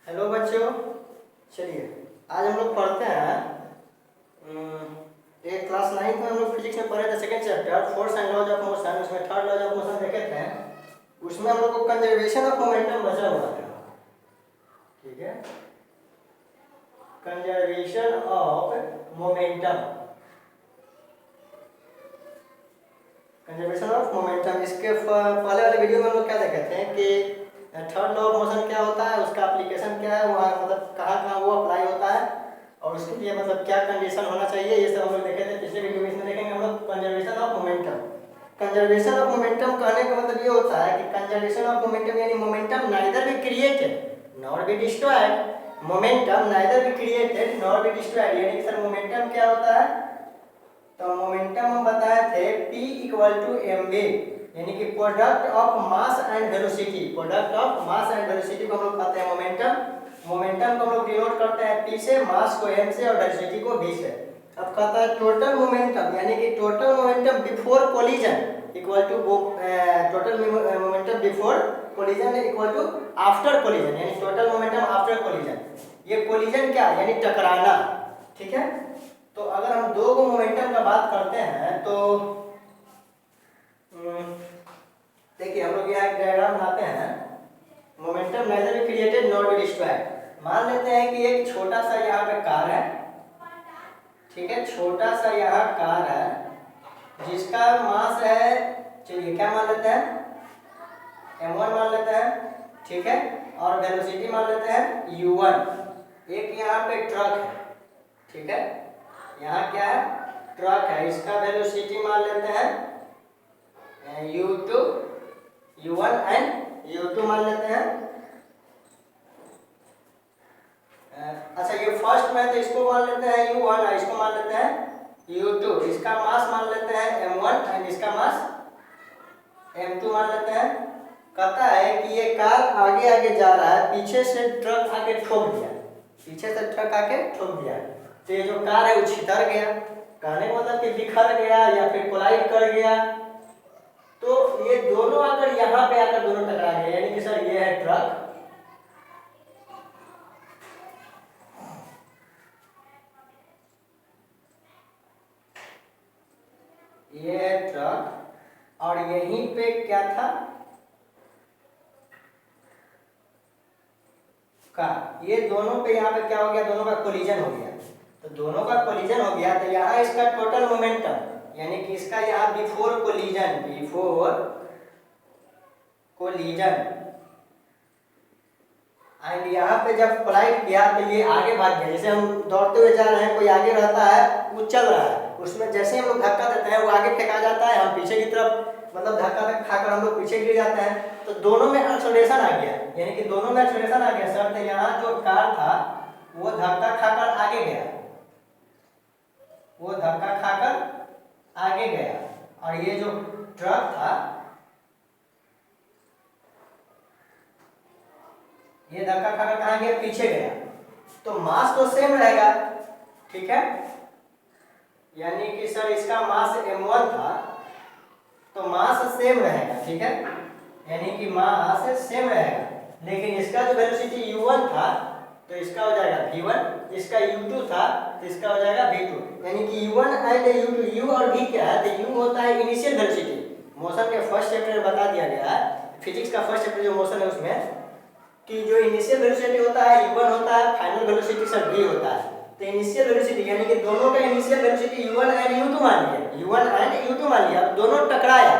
Hello बच्चों, चलिए आज हम लोग पढ़ते हैं एक क्लास 9 में हम लोग फिजिक्स में पढ़े थे second chapter force and laws of motion. उसमें थर्ड लॉज ऑफ मोशन देखे थे। उसमें हम लोग को कंजर्वेशन ऑफ मोमेंटम बचा हुआ था। ठीक है, conservation of momentum, conservation of momentum. इसके पहले वाले वीडियो में हम लोग क्या देखे थे कि थर्ड लॉ ऑफ मोशन क्या होता है, उसका एप्लीकेशन क्या है, वहाँ मतलब कहाँ वो अप्लाई होता है और उसके लिए मतलब क्या कंडीशन होना चाहिए, ये सब हम लोग देखे थे पिछले वीडियो में। इसमें देखेंगे हम लोग conservation of momentum. Conservation of momentum कहने का मतलब ये होता है कि कंजर्वेशन ऑफ मोमेंटम यानी momentum neither be created nor be destroyed. Momentum neither be created nor be destroyed यानी कि सर मोमेंटम क्या होता है, तो मोमेंटम हम बताए थे P इक्वल टू mv यानी कि product of mass and velocity. Product of mass and velocity को हम लोग कहते हैं मोमेंटम। मोमेंटम को हम लोग डिनोट करते हैं P से, मास को m से और वेलोसिटी को v से। अब कहता है टोटल मोमेंटम यानी कि total momentum before collision equal to total momentum before collision equal to after collision यानी टोटल मोमेंटम आफ्टर कोलिजन। ये कोलिजन क्या यानी टकराना। ठीक है, तो अगर हम दो को मोमेंटम का बात करते हैं तो देखिए हम लोग यहाँ एक डायग्राम बनाते हैं। Momentum neither be created nor be destroyed. मान लेते हैं कि एक छोटा सा यहाँ पे कार है। ठीक है, छोटा सा यहाँ कार है जिसका मास है, चलिए क्या मान लेते हैं, m1 मान लेते हैं। ठीक है, और वेलोसिटी मान लेते हैं u1। एक यहाँ पे ट्रक है। ठीक है, यहाँ क्या है, ट्रक है, इसका वेलोसिटी मान लेते हैं u2, u1 एंड u2 मान लेते हैं। अच्छा ये फर्स्ट में तो इसको मान लेते हैं u1 और इसको मान लेते हैं u2। इसका मास मान लेते हैं m1 एंड इसका मास m2 मान लेते हैं। कहता है कि ये कार आगे आगे जा रहा है, पीछे से ट्रक आके ठोक दिया, पीछे से ट्रक आके ठोक दिया, तो ये जो कार है वो छितर गया। कहने का मतलब कि बिखर गया या फिर कोलाइड कर गया। तो ये दोनों आकर यहाँ पे आकर दोनों टकरा गए यानी कि सर ये है ट्रक, ये है ट्रक और यहीं पे क्या था, कार। ये दोनों पे यहाँ पे क्या हो गया, दोनों का कोलिजन हो गया। तो दोनों का कोलिजन हो गया तो यहाँ इसका टोटल मोमेंटम यानी कि इसका यहाँ before collision, before collision and यहाँ पे जब कोलाइड किया तो ये आगे भाग गया। जैसे हम दौड़ते हुए जा रहे हैं, कोई आगे रहता है वो चल रहा है, उसमें जैसे हम लोग धक्का देते हैं वो आगे फेंका जाता है, हम पीछे की तरफ मतलब धक्का खाकर हम लोग पीछे गिर जाते हैं। तो दोनों में एक्सेलरेशन आ गया यानी कि दोनों में एक्सेलरेशन आ गया सर। तो यहाँ जो कार था वो धक्का खाकर आगे गया, वो धक्का खाकर आगे गया और ये जो ट्रक था ये धक्का खाकर कहाँ गया, पीछे गया। तो मास तो सेम रहेगा। ठीक है, यानी कि सर इसका मास m1 था तो मास सेम रहेगा। ठीक है, यानी कि मास सेम रहेगा, लेकिन इसका जो वेलोसिटी u1 था तो इसका हो जाएगा v1, इसका u2 था तो इसका हो जाएगा v2। यानी कि u1 एंड u2, u और v क्या है, तो u होता है इनिशियल वेलोसिटी। मोशन के फर्स्ट चैप्टर में बता दिया गया है, फिजिक्स का फर्स्ट चैप्टर जो मोशन है उसमें, कि जो इनिशियल वेलोसिटी होता है u1 होता है, फाइनल वेलोसिटी सर v होता है। तो इनिशियल वेलोसिटी यानी कि दोनों का initial velocity u1 and u2 मान लिया, u1 एंड u2 मान लिया। अब दोनों टकराया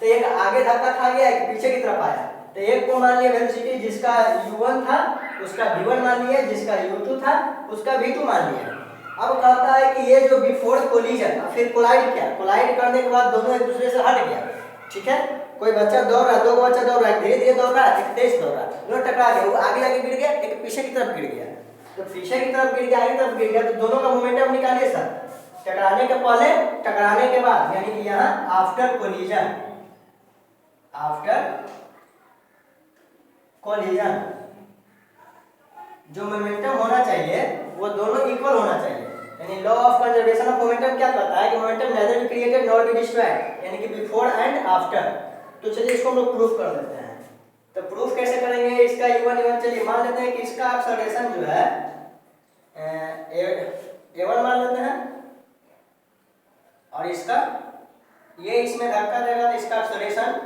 तो एक आगे धक्का खा गया, एक पीछे की तरफ आया। तो एक को मान लिया वेलोसिटी जिसका u1 था उसका v1 मान लिया, जिसका u2 था उसका v2 मान लिया। अब कहता है कि ये जो बिफोर कोलिजन फिर कोलाइड किया, कोलाइड करने के बाद दोनों एक दूसरे से हट गया। ठीक है, कोई बच्चा दौड़ रहा है, दो बच्चा दौड़ रहा है, धीरे धीरे दौड़ रहा है, एक तेज दौड़ रहा है, दोनों टकरा गए। वो आगे आगे गिर गया, एक पीछे की तरफ गिर गया। तो पीछे की तरफ गिर गया, आगे तरफ गिर गया, तो दोनों का मोमेंटम निकालिए सर, टकराने के पहले टकराने के बाद, यानी कि यहाँ आफ्टर कोलिजन, आफ्टर कोलिजन जो मोमेंटम होना चाहिए वो दोनों इक्वल होना चाहिए। यानी law of conservation of momentum क्या कहता है कि momentum nether B created nor be destroyed यानी कि बिफोर एंड आफ्टर। तो चलिए इसको हम लोग प्रूफ कर देते हैं। तो प्रूफ कैसे करेंगे, इसका u1 चलिए कि मान लेते हैं कि इसका एक्सेलरेशन जो है A1 मान लेते हैं, और इसका ये इसमें धक्का देगा तो इसका एक्सेलरेशन,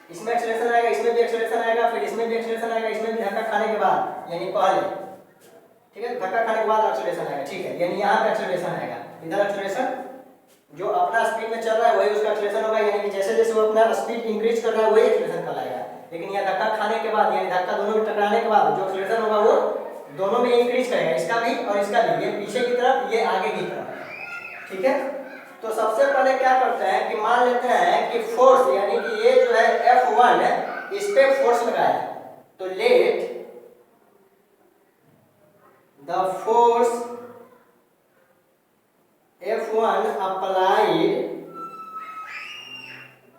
इसमें एक्सेलरेशन आएगा, इसमें भी एक्सेलरेशन आएगा, फिर इसमें भी एक्सेलरेशन आएगा, इसमें भी धक्का खाने के बाद, यानी पहले, ठीक है, धक्का खाने के बाद एक्सेलरेशन आएगा, ठीक है, यानी यहाँ पे एक्सेलरेशन आएगा, इधर एक्सेलरेशन जो अपना स्पीड में चल रहा है वही उसका एक्सेलरेशन होगा, यानी कि जैसे जैसे वो अपना स्पीड इंक्रीज कर रहा है वही एक्सेलरेशन कहलाएगा। लेकिन यह धक्का खाने के बाद, यानी धक्का दोनों में टकराने के बाद जो एक्सेलरेशन होगा वो दोनों में इंक्रीज करेगा, इसका भी और इसका भी, ये पीछे की तरफ, ये आगे की तरफ, ठीक है। तो सबसे पहले क्या करते हैं कि मान लेते हैं कि फोर्स, यानी कि ये जो है F1 है, इस पे फोर्स लगाया, तो let the force F1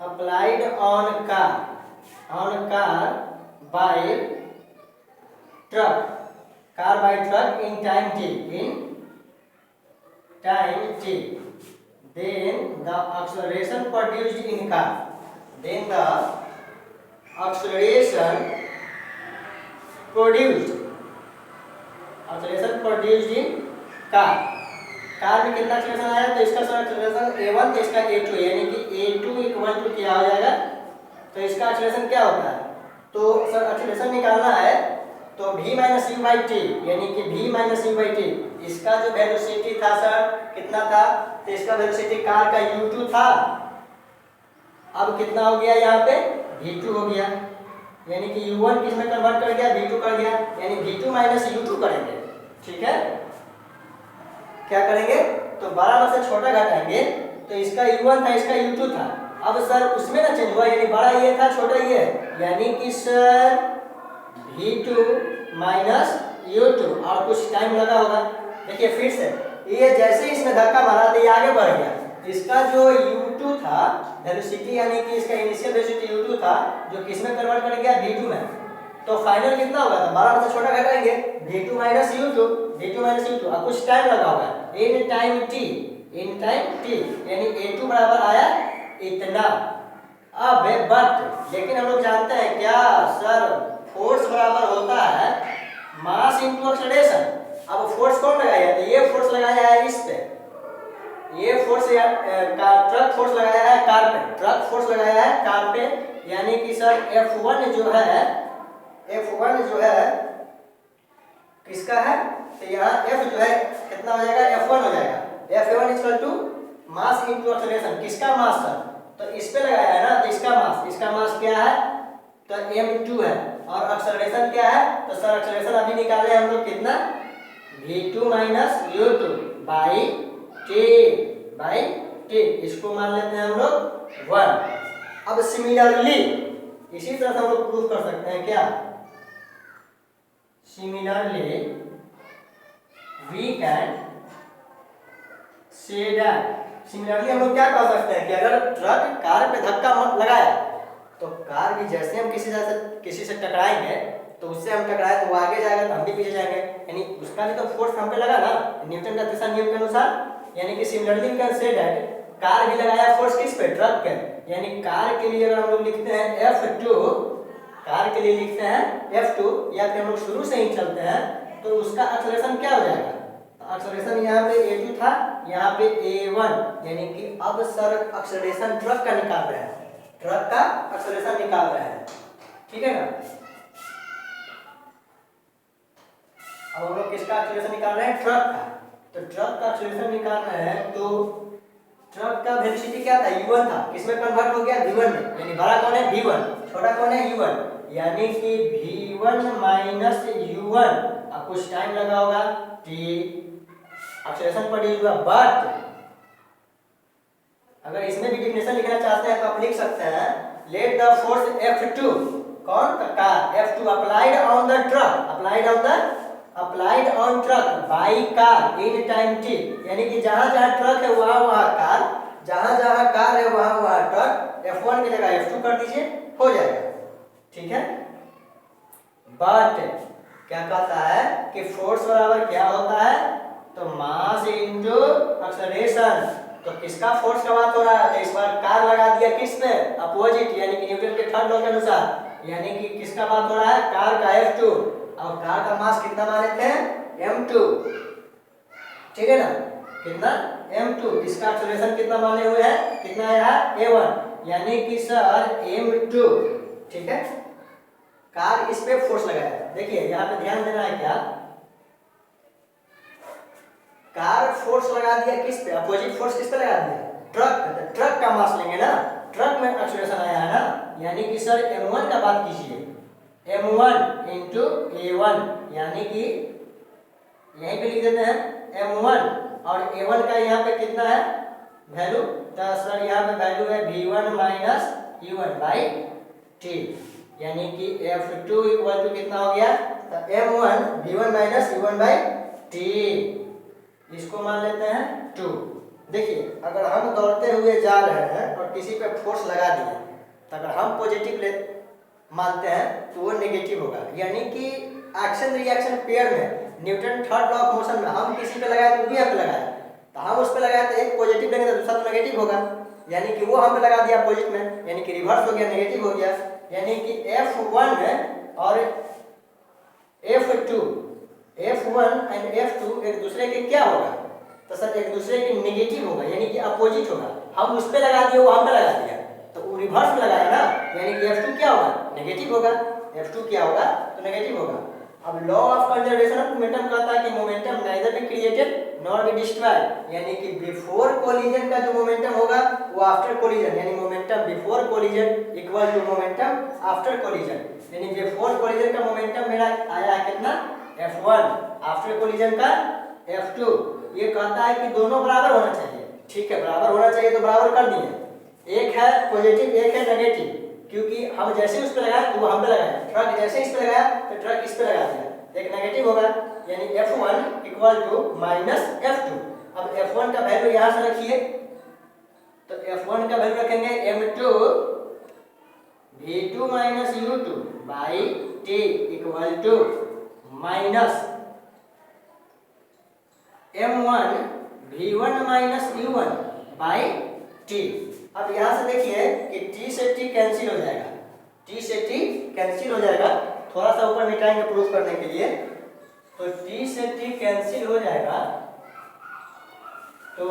applied on car by truck in time t, then the acceleration produced in car, car में कितना एक्सेलरेशन आया, तो इसका सर एक्सेलरेशन A1 तो इसका A2, यानी कि A2 इक्वल टू क्या हो जाएगा, तो इसका एक्सेलरेशन क्या होता है, तो सर एक्सेलरेशन निकालना है तो v minus you by T, यानी कि v minus you by T, इसका जो वेलोसिटी था सर कितना था, तो इसका वेलोसिटी कार का u2 था, अब कितना हो गया यहाँ पे v2 हो गया, यानी कि u1 किस में कन्वर्ट कर गया, v2 कर गया, यानी v2 माइनस u2 करेंगे, ठीक है। क्या करेंगे, तो बड़ा में से छोटा घटाएंगे, तो इसका u1 था, इसका u2 था, अब सर उसमें ना चेंज हुआ, यानी बड़ा ये था छोटा ये, यानी कि सर v2 माइनस u2, और कुछ टाइम लगा होगा, देखिए फिर से ये जैसे इसमें धक्का मारा तो ये आगे बढ़ गया, इसका जो u2 था वेलोसिटी, यानी कि इसका इनिशियल वेलोसिटी u2 था, जो किस में कन्वर्ट कर गया v2 में, तो फाइनल कितना होगा, तो 12 में से छोटा घटाएंगे, v2 माइनस u2, और कुछ टाइम लगा होगा, इन टाइम t, यानी a2 बराबर आया इतना। अब बट लेकिन हम लोग जानते हैं क्या सर, फोर्स बराबर होता है मास इंटू एक्सेलरेशन। अब फोर्स कौन लगाया, तो ये फोर्स लगाया है इस पे, ये फोर्स ट्रक फोर्स लगाया है कार पे, ट्रक फोर्स लगाया है कार पे, यानी कि सर F1 जो है किसका है, तो यहाँ F जो है कितना हो जाएगा, F1 हो जाएगा, F1 equal to mass into acceleration, किसका मास सर, तो इस पे लगाया है ना, तो इसका मास क्या है, तो m2 है, और एक्सेलरेशन क्या है, तो सर एक्सेलरेशन अभी निकाले हम लोग कितना, v2 minus u2 by t, इसको मान लेते हैं हम लोग 1। अब सिमिलरली इसी तरह से हम लोग प्रूव कर सकते हैं क्या, similarly we can say that, similarly हम लोग क्या कह सकते हैं कि अगर ट्रक कार पे धक्का लगाया, तो कार भी जैसे हम किसी से टकराएंगे, तो उससे हम टकराए तो वो आगे जाएगा तो हम भी पीछे जाएंगे, यानी उसका भी तो फोर्स हम पे लगा ना, न्यूटन का तीसरा नियम के अनुसार, यानी कि similarly we can say that, car भी लगाया फोर्स किस पे, ट्रक पे, यानी कार के लिए अगर हम लोग लिखते हैं F2, कार के लिए लिखते हैं F2, या फिर हम लोग शुरू से ही चलते हैं, तो उसका एक्सेलरेशन क्या हो जाएगा, एक्सेलरेशन यहाँ पे A2 था, यहाँ पे A1, यानी कि अब सर एक्सेलरेशन ट्रक का निकाल रहे हैं, ट्रक का एक्सेलरेशन निकाल रहे हैं, ठीक है ना। अब हम लोग किसका एक्सेलरेशन निकाल रहे हैं, ट्रक का, तो ट्रक का एक्सेलरेशन निकाल रहे हैं, तो ट्रक का वेलोसिटी क्या था, u1 था, किसमें कन्वर्ट हो गया, v1 में, यानी बड़ा कौन है v1, छोटा कौन है u1, यानी कि v1 माइनस u1, अब कुछ टाइम लगा होगा t, एक्सेलरेशन प्रोड्यूस हुआ, बट अगर इसमें भी डिफिनेशन लिखना चाहते हैं तो आप लिख सकते हैं, लेट द फोर्स F2, कौन car, F2 applied on truck by car in time t, यानी कि जहां जहां ट्रक है वहां कार, जहां कार है वहां ट्रक, F1 की जगह F2 कर दीजिए, हो जाएगा, ठीक है। बट क्या कहता है कि फोर्स बराबर क्या होता है, तो मास इनटू एक्सेलरेशन, तो किसका फोर्स का बात हो रहा है, तो इस बार कार लगा दिया किसने, अपोजिट, यानी कि न्यूटन के थर्ड लॉ के अनुसार, यानी कि किसका बात हो रहा है, कार का F2, और कार का मास कितना माने थे, m2, ठीक है ना, कितना m2, इसका एक्सेलरेशन कितना माने हुए हैं, कितना आया है a1, यानी कि सर m2, ठीक है। कार इस पे फोर्स लगाया, देखिए यहाँ पे ध्यान देना है क्या, कार फोर्स लगा दिया किस पे, अपोजिट फोर्स किस पे लगा दिया, ट्रक, ट्रक का मास लेंगे ना, ट्रक में एक्सेलरेशन आया है ना, यानी कि सर m1 का बात कीजिए, m1 इंटू a1, यानी कि यहीं पे लिख देते हैं m1, और a1 का यहाँ पे कितना है वैल्यू, तो सर यहाँ पे वैल्यू है v1 minus u1 by t, यानी कि f2 इक्वल टू कितना हो गया, तो m1 v1 minus u1 by t, इसको मान लेते हैं 2। देखिए अगर हम दौड़ते हुए जा रहे हैं और किसी पे फोर्स लगा दिए, तो अगर हम पॉजिटिव ले मानते हैं तो वो नेगेटिव होगा, यानी कि एक्शन रिएक्शन पेयर में Newton third law of motion में हम किसी पे लगाए तो भी हम पे लगाए, तो हम उस पे लगाए तो एक पॉजिटिव लेंगे तो दूसरा तो नेगेटिव होगा, यानी कि वो हम पे लगा दिया अपोजिट में, यानी कि रिवर्स हो गया, नेगेटिव हो गया, यानी कि F1 और F1 एंड F2 एक दूसरे के क्या होगा, तो सर एक दूसरे के नेगेटिव होगा, यानी कि अपोजिट होगा, हम उस पे लगा दिए वो हम पे लगा दिया, तो वो रिवर्स में लगाया ना, यानी कि F2 क्या होगा, नेगेटिव होगा, F2 क्या होगा तो नेगेटिव होगा। अब law of conservation of momentum कहता है कि momentum neither be created nor be destroyed, यानी कि बिफोर कोलिजन का जो मोमेंटम होगा वो आफ्टर कोलिजन, यानी momentum before collision equal to momentum after collision, यानी बिफोर कोलिजन का मोमेंटम मेरा आया है कितना F1, आफ्टर कोलिजन का F2, ये कहता है कि दोनों बराबर होना चाहिए, ठीक है, बराबर होना चाहिए तो बराबर कर दिए, एक है पॉजिटिव एक है नेगेटिव, क्योंकि हम जैसे उस पे लगाए तो वो हम पे लगाया, ट्रक जैसे इस पे लगाया तो ट्रक इस पे लगा दिया, एक नेगेटिव होगा, यानी F1 equal to minus F2। अब F1 का वैल्यू यहाँ से रखिए, तो F1 का वैल्यू रखेंगे m2 v2 minus u2 by t equal to minus m1 v1 minus u1 by t। अब यहाँ से देखिए कि t से t कैंसिल हो जाएगा, t से t कैंसिल हो जाएगा, थोड़ा सा ऊपर मिटाएंगे प्रूफ करने के लिए, तो t से t कैंसिल हो जाएगा, तो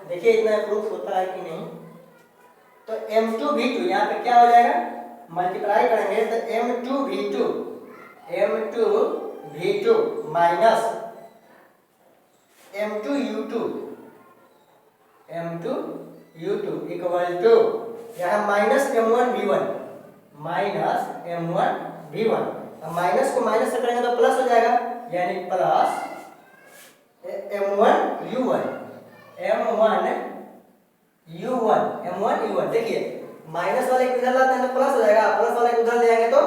देखिए इतना प्रूफ होता है कि नहीं, तो m2 v2 यहाँ पे क्या हो जाएगा, मल्टीप्लाई करेंगे तो m2 v2 minus m2 u2 equal to यहाँ माइनस m1 v1, अब माइनस को माइनस से करेंगे तो प्लस हो जाएगा, यानी प्लस m1 u1, देखिए माइनस वाले को इधर लाते हैं तो प्लस हो जाएगा, प्लस वाले को उधर ले जाएंगे तो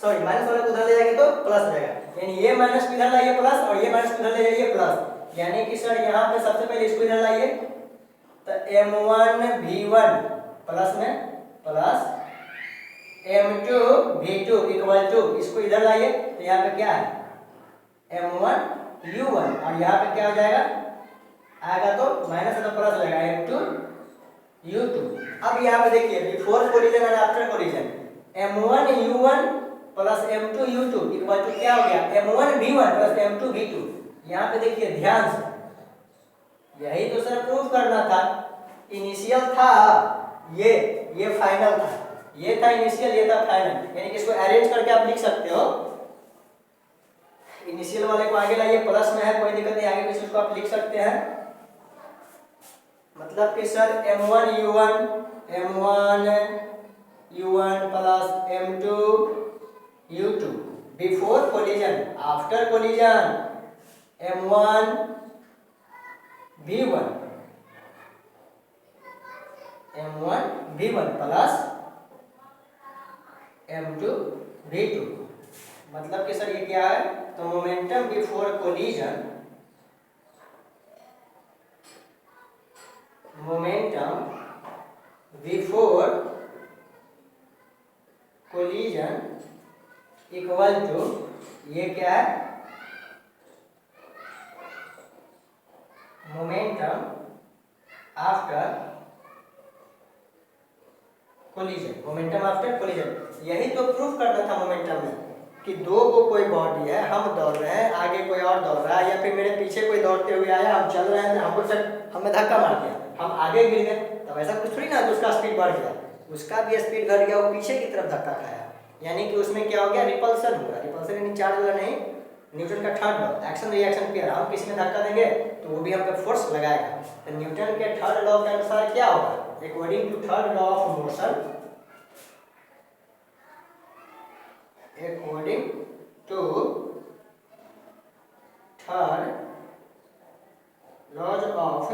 सॉरी माइनस वाले को उधर ले जाएंगे तो प्लस हो जाएगा, यानी ये माइनस को इधर लाइए प्लस और ये माइनस को उधर ले जाइए प्लस, यानी कि सर यहाँ पे सबसे पहले इसको इधर लाइए, तो m1 v1 प्लस में plus m2 v2 equal to, इसको इधर लाइए तो यहाँ पे क्या है m1 u1, और यहाँ पे क्या हो जाएगा आएगा तो माइनस है तो प्लस हो जाएगा m2 u2। अब यहाँ पे देखिए before collision and after collision m1 u1 plus m2 u2 equal to क्या हो गया m1 v1 plus m2 v2। यहाँ पे देखिए ध्यान से, यही तो सर प्रूफ करना था, इनिशियल था ये फाइनल था, ये था इनिशियल ये था फाइनल, यानी कि इसको अरेंज करके आप लिख सकते हो, इनिशियल वाले को आगे लाइए प्लस में है कोई दिक्कत नहीं, आगे किसी उसको आप लिख सकते हैं, मतलब कि sir m1 u1 plus m2 u2 before collision, after collision m1 v1 plus m2 v2, मतलब कि सर ये क्या है, तो momentum before collision, equal to ये क्या है momentum after collision, momentum after collision. यही तो प्रूफ करना था मोमेंटम में कि दो को कोई बॉडी है, हम दौड़ रहे हैं, आगे कोई और दौड़ रहा है, या फिर मेरे पीछे कोई दौड़ते हुए आया, हम चल रहे हैं, हमको हमें धक्का मार दिया, हम आगे गिर गए, तब ऐसा कुछ थोड़ी ना तो उसका स्पीड बढ़ गया, उसका भी स्पीड घट गया, वो पीछे की तरफ धक्का खाया, यानी कि उसमें क्या हो गया, रिपल्सन हुआ। रिपल्सन यानी चार्ज वाला नहीं, न्यूटन का third law, action reaction pair. हम किसी में धक्का देंगे तो वो भी हम पे फोर्स लगाएगा। तो न्यूटन के थर्ड लॉ के अनुसार क्या होगा, according to third law of motion, according to third laws of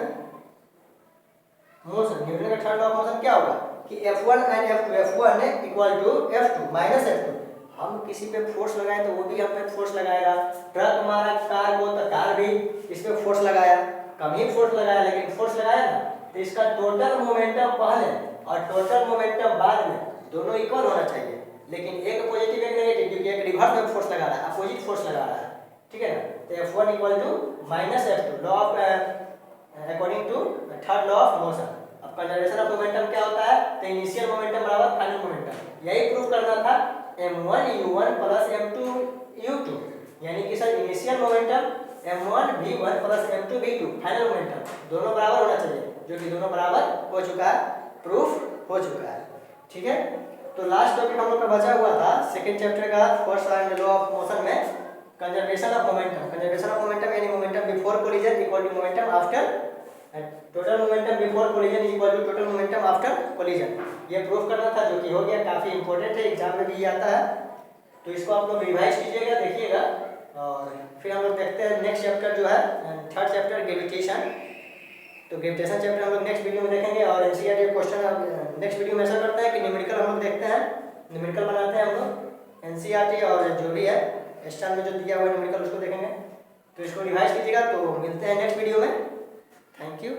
motion, Newton का थर्ड लॉ ऑफ मोशन क्या होगा कि F1 and F1 equal to F2 minus F2। हम किसी पे फोर्स लगाए तो वो भी हम पे फोर्स लगाएगा। ट्रक मारा कार को तो कार भी इस पे फोर्स लगाया, कम ही फोर्स लगाया लेकिन फोर्स लगाया ना, तो इसका टोटल मोमेंटम पहले और टोटल मोमेंटम बाद में दोनों इक्वल होना चाहिए, लेकिन एक पॉजिटिव एक नेगेटिव, क्योंकि एक रिवर्स में फोर्स लगा रहा है, अपोजिट फोर्स लगा रहा है, ठीक है ना। तो F1 equal to minus F2, law of according to third law of motion. अब कंजर्वेशन ऑफ मोमेंटम क्या होता है, तो इनिशियल मोमेंटम बराबर फाइनल मोमेंटम। यही प्रूफ करना था m1 u1 plus m2 u2, यानी कि sir initial momentum m1 v1 plus m2 v2 final momentum दोनों बराबर होना चाहिए, जो कि दोनों बराबर हो चुका है, प्रूफ हो चुका है, ठीक है। तो लास्ट टॉपिक हम लोग का बचा हुआ था सेकंड चैप्टर का, first and law of motion में conservation of momentum. Conservation of momentum यानी momentum before collision equal to momentum after, total momentum before collision equal to total momentum after collision. ये प्रूफ करना था, जो कि हो गया, काफी इंपॉर्टेंट है, एग्जाम में भी आता है, तो इसको आप लोग रिवाइज कीजिएगा, देखिएगा। और फिर हम लोग देखते हैं नेक्स्ट चैप्टर जो है थर्ड चैप्टर ग्रेविटेशन। तो ग्रेविटेशन चैप्टर हम लोग नेक्स्ट वीडियो में देखेंगे। और एनसीईआरटी क्वेश्चन नेक्स्ट वीडियो में ऐसा करते हैं कि न्यूमेरिकल हम लोग देखते हैं, न्यूमेरिकल बनाते हैं हम लोग एनसीईआरटी, और जो भी है स्टार में जो दिया हुआ है न्यूमेरिकल उसको देखेंगे। तो इसको रिवाइज कीजिएगा। तो मिलते हैं नेक्स्ट वीडियो में। Thank you.